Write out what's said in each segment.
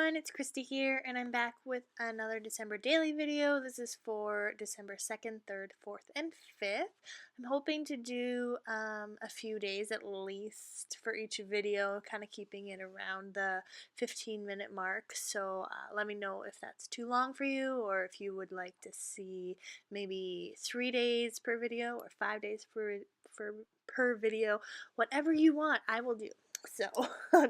everyone, it's Christy here, and I'm back with another December daily video. This is for December 2nd, 3rd, 4th, and 5th. I'm hoping to do a few days at least for each video, kind of keeping it around the 15-minute mark. So let me know if that's too long for you, or if you would like to see maybe 3 days per video or 5 days per video. Whatever you want, I will do. So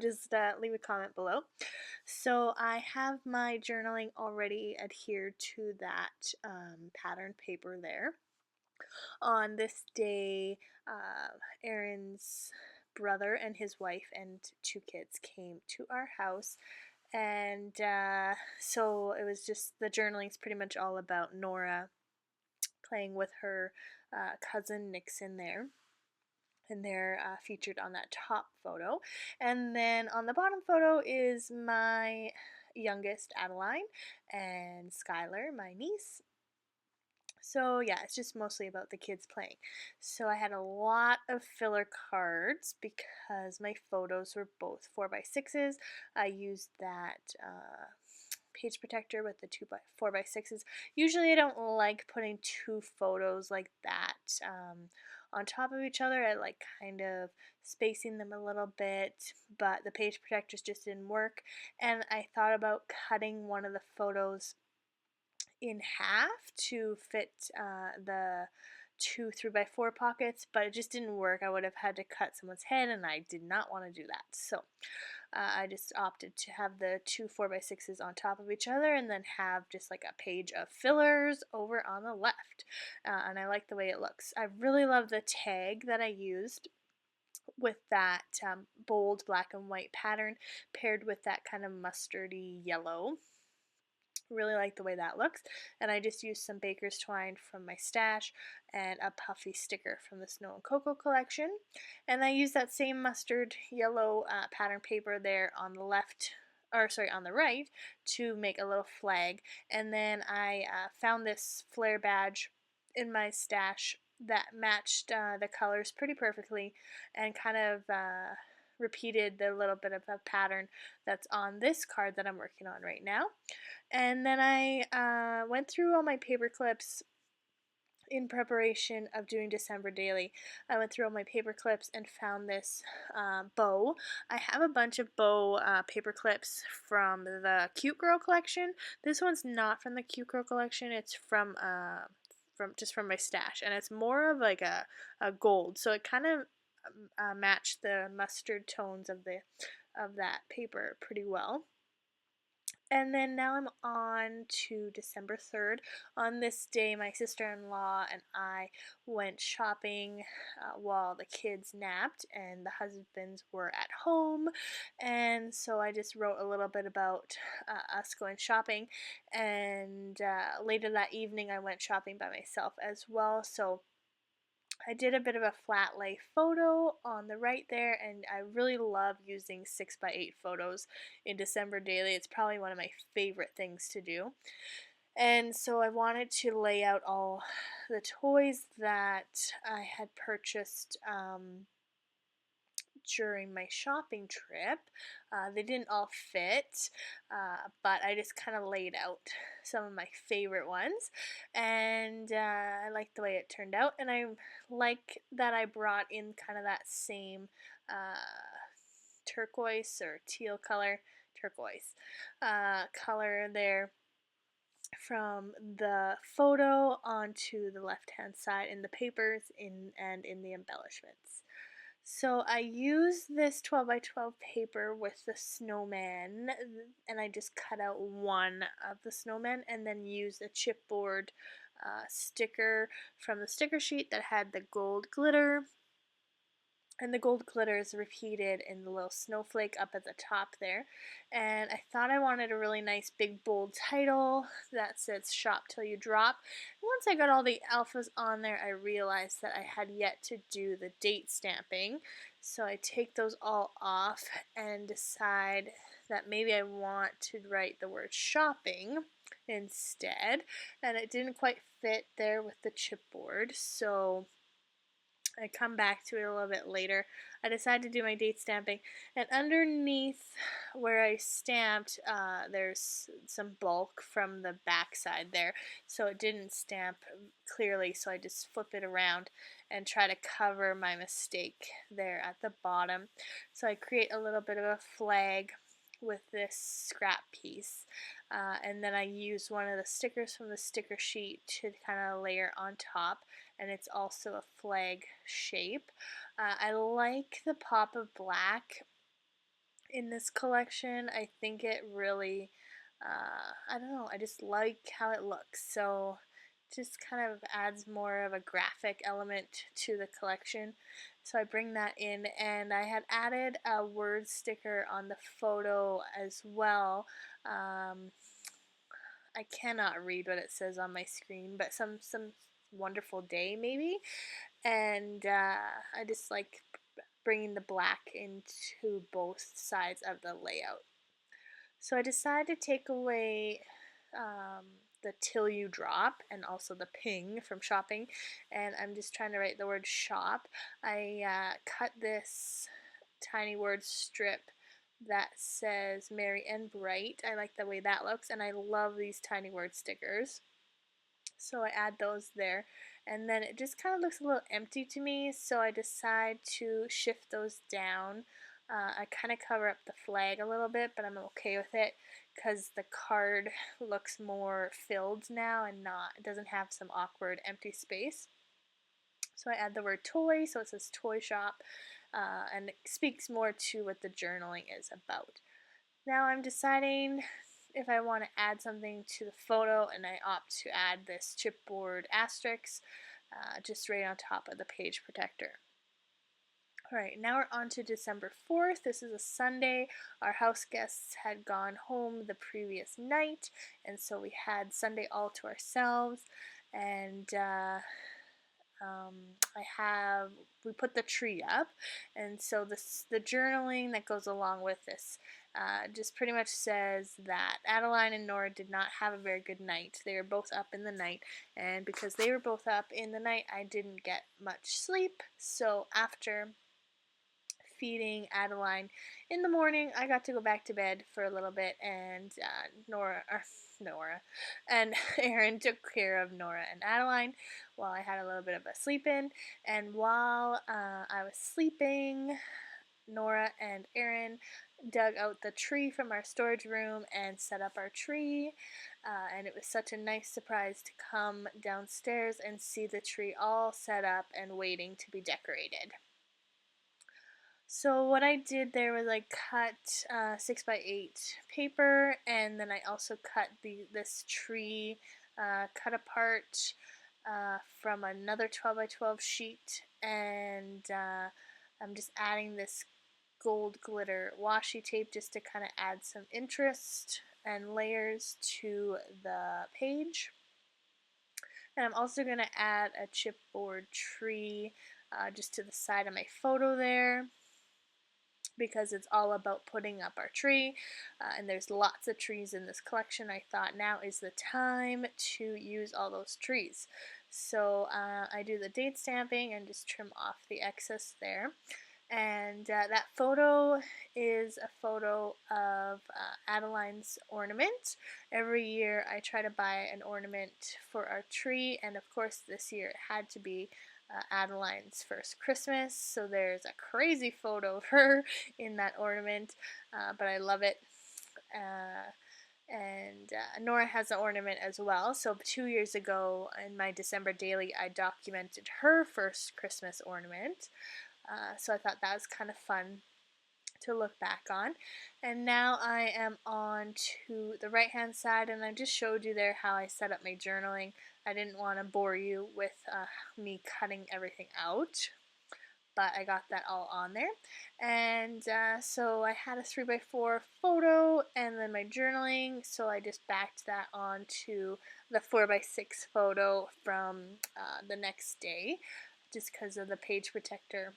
just leave a comment below. So I have my journaling already adhered to that pattern paper there. On this day, Aaron's brother and his wife and 2 kids came to our house, and so it was just, the journaling's pretty much all about Nora playing with her cousin Nixon there. And they're featured on that top photo. And then on the bottom photo is my youngest, Adeline, and Skylar, my niece. So yeah, it's just mostly about the kids playing. So I had a lot of filler cards because my photos were both 4x6s. I used that page protector with the 4x6s. Usually I don't like putting 2 photos like that on top of each other. I like kind of spacing them a little bit, but the page protectors just didn't work, and I thought about cutting one of the photos in half to fit the 2 3x4 pockets, but it just didn't work. I would have had to cut someone's head, and I did not want to do that. So I just opted to have the 2 4x6s on top of each other, and then have just like a page of fillers over on the left. And I like the way it looks. I really love the tag that I used with that bold black and white pattern paired with that kind of mustardy yellow. Really like the way that looks, and I just used some baker's twine from my stash and a puffy sticker from the Snow and Cocoa collection, and I used that same mustard yellow pattern paper there on the left, or sorry, on the right, to make a little flag. And then I found this flare badge in my stash that matched the colors pretty perfectly, and kind of repeated the little bit of a pattern that's on this card that I'm working on right now. And then I went through all my paper clips in preparation of doing December daily. I went through all my paper clips and found this bow. I have a bunch of bow paper clips from the Cute Girl collection. This one's not from the Cute Girl collection. It's from my stash, and it's more of like a gold, so it kind of matched the mustard tones of that paper pretty well. And then now I'm on to December 3rd. On this day, my sister-in-law and I went shopping while the kids napped and the husbands were at home. And so I just wrote a little bit about us going shopping. And later that evening, I went shopping by myself as well. So I did a bit of a flat lay photo on the right there, and I really love using 6x8 photos in December daily. It's probably one of my favorite things to do. And so I wanted to lay out all the toys that I had purchased during my shopping trip. They didn't all fit, but I just kind of laid out some of my favorite ones, and I like the way it turned out, and I like that I brought in kind of that same turquoise or teal color, color there from the photo onto the left hand side in the papers and in the embellishments. So I used this 12x12 paper with the snowman, and I just cut out one of the snowmen, and then used a chipboard sticker from the sticker sheet that had the gold glitter. And the gold glitter is repeated in the little snowflake up at the top there. And I thought I wanted a really nice big bold title that says "Shop Till You Drop." Once I got all the alphas on there, I realized that I had yet to do the date stamping. So I take those all off and decide that maybe I want to write the word shopping instead. And it didn't quite fit there with the chipboard, so I come back to it a little bit later. I decided to do my date stamping, and underneath where I stamped, there's some bulk from the back side there, so it didn't stamp clearly, so I just flip it around and try to cover my mistake there at the bottom. So I create a little bit of a flag with this scrap piece, and then I use one of the stickers from the sticker sheet to kind of layer on top, and it's also a flag shape. I like the pop of black in this collection. I think it really, I don't know, I just like how it looks. So just kind of adds more of a graphic element to the collection. So I bring that in, and I had added a word sticker on the photo as well. I cannot read what it says on my screen, but some wonderful day maybe. And I just like bringing the black into both sides of the layout. So I decided to take away the till you drop and also the ping from shopping, and I'm just trying to write the word shop. I cut this tiny word strip that says merry and bright. I like the way that looks, and I love these tiny word stickers. So I add those there, and then it just kind of looks a little empty to me, so I decide to shift those down. I kind of cover up the flag a little bit, but I'm okay with it because the card looks more filled now and it doesn't have some awkward empty space. So I add the word toy, so it says toy shop, and it speaks more to what the journaling is about. Now I'm deciding if I want to add something to the photo, and I opt to add this chipboard asterisk just right on top of the page protector. Alright, now we're on to December 4th. This is a Sunday. Our house guests had gone home the previous night, and so we had Sunday all to ourselves. And we put the tree up, and so the journaling that goes along with this just pretty much says that Adeline and Nora did not have a very good night. They were both up in the night, and because they were both up in the night, I didn't get much sleep. So after feeding Adeline in the morning, I got to go back to bed for a little bit, and Nora and Aaron took care of Nora and Adeline while I had a little bit of a sleep in. And while I was sleeping, Nora and Aaron dug out the tree from our storage room and set up our tree, and it was such a nice surprise to come downstairs and see the tree all set up and waiting to be decorated. So what I did there was I cut 6x8 paper, and then I also cut this tree cut apart from another 12x12 sheet, and I'm just adding this gold glitter washi tape just to kind of add some interest and layers to the page. And I'm also going to add a chipboard tree just to the side of my photo there, because it's all about putting up our tree, and there's lots of trees in this collection. I thought now is the time to use all those trees. So I do the date stamping and just trim off the excess there. And that photo is a photo of Adeline's ornament. Every year I try to buy an ornament for our tree, and of course this year it had to be Adeline's first Christmas, so there's a crazy photo of her in that ornament, but I love it. And Nora has an ornament as well. So 2 years ago in my December daily, I documented her first Christmas ornament. So I thought that was kind of fun to look back on. And now I am on to the right hand side, and I just showed you there how I set up my journaling. I didn't want to bore you with me cutting everything out, but I got that all on there. And so I had a 3x4 photo and then my journaling, so I just backed that onto the 4x6 photo from the next day, just because of the page protector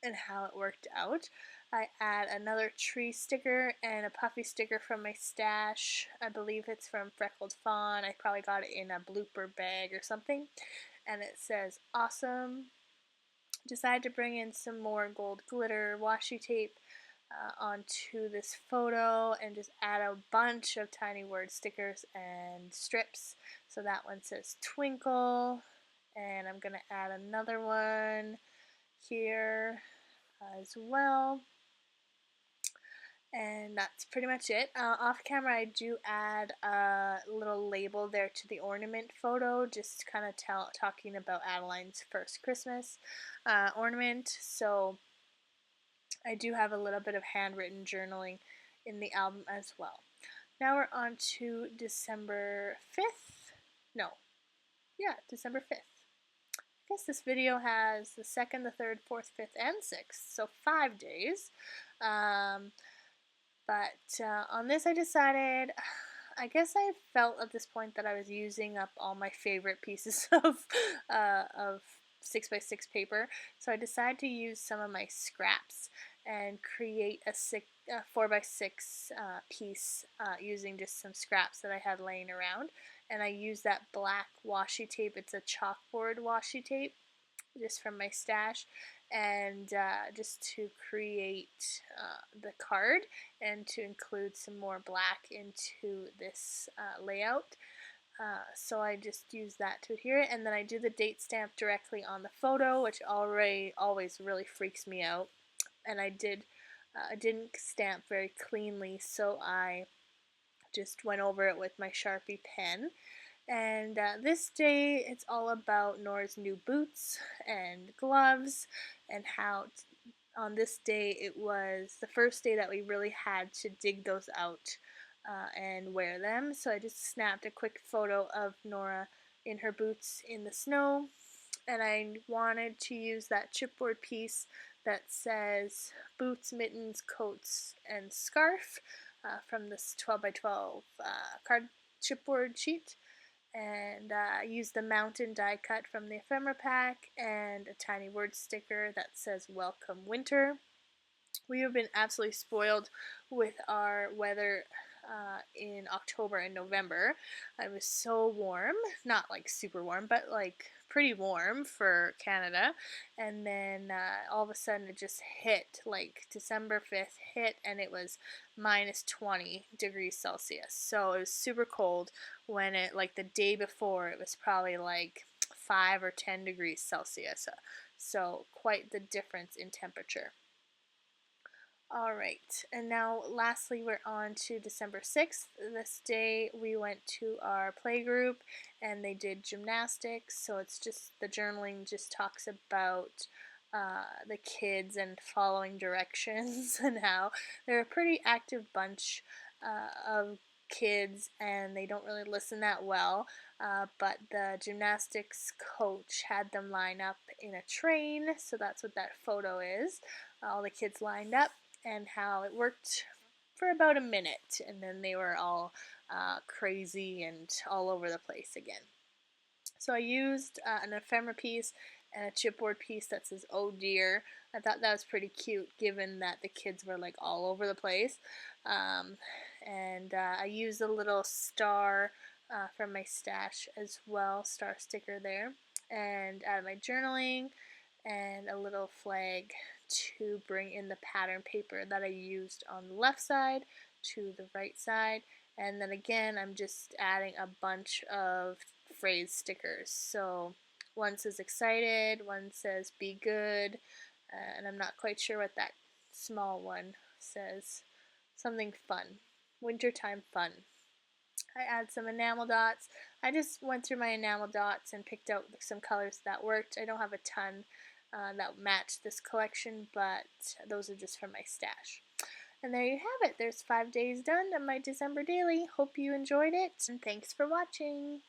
and how it worked out. I add another tree sticker and a puffy sticker from my stash. I believe it's from Freckled Fawn. I probably got it in a blooper bag or something. And it says awesome. decided to bring in some more gold glitter washi tape onto this photo and just add a bunch of tiny word stickers and strips. So that one says twinkle, and I'm going to add another one here as well. And that's pretty much it. Off camera, I do add a little label there to the ornament photo, just kind of talking about Adeline's first Christmas ornament. So I do have a little bit of handwritten journaling in the album as well. Now we're on to December 5th. No, yeah, December 5th. I guess this video has the 2nd, the 3rd, 4th, 5th, and 6th, so 5 days. But on this I decided, I guess I felt at this point that I was using up all my favorite pieces of 6x6 paper, so I decided to use some of my scraps and create a 4x6 piece using just some scraps that I had laying around. And I used that black washi tape. It's a chalkboard washi tape, just from my stash, and just to create the card and to include some more black into this layout. So I just use that to adhere it, and then I do the date stamp directly on the photo, which always really freaks me out. And I didn't stamp very cleanly, so I just went over it with my Sharpie pen. And this day, it's all about Nora's new boots and gloves, and how on this day it was the first day that we really had to dig those out and wear them. So I just snapped a quick photo of Nora in her boots in the snow, and I wanted to use that chipboard piece that says boots, mittens, coats, and scarf from this 12 by 12 card chipboard sheet, and use the mountain die cut from the ephemera pack and a tiny word sticker that says welcome winter. We have been absolutely spoiled with our weather in October and November. It was so warm, not like super warm, but like pretty warm for Canada. And then all of a sudden it just hit, like December 5th hit, and it was minus 20 degrees Celsius. So it was super cold when it, like the day before, it was probably like 5 or 10 degrees Celsius. So quite the difference in temperature. Alright, and now lastly we're on to December 6th. This day we went to our playgroup and they did gymnastics, so it's just, the journaling just talks about the kids and following directions and how they're a pretty active bunch of kids and they don't really listen that well, but the gymnastics coach had them line up in a train, so that's what that photo is. All the kids lined up, and how it worked for about a minute, and then they were all crazy and all over the place again. So I used an ephemera piece and a chipboard piece that says "Oh dear." I thought that was pretty cute, given that the kids were like all over the place. And I used a little star from my stash as well, star sticker there, and added my journaling and a little flag to bring in the pattern paper that I used on the left side to the right side. And then again, I'm just adding a bunch of phrase stickers. So one says excited, one says be good, and I'm not quite sure what that small one says. Something fun. Wintertime fun. I add some enamel dots. I just went through my enamel dots and picked out some colors that worked. I don't have a ton that match this collection, but those are just from my stash. And there you have it. There's 5 days done of my December daily. Hope you enjoyed it, and thanks for watching.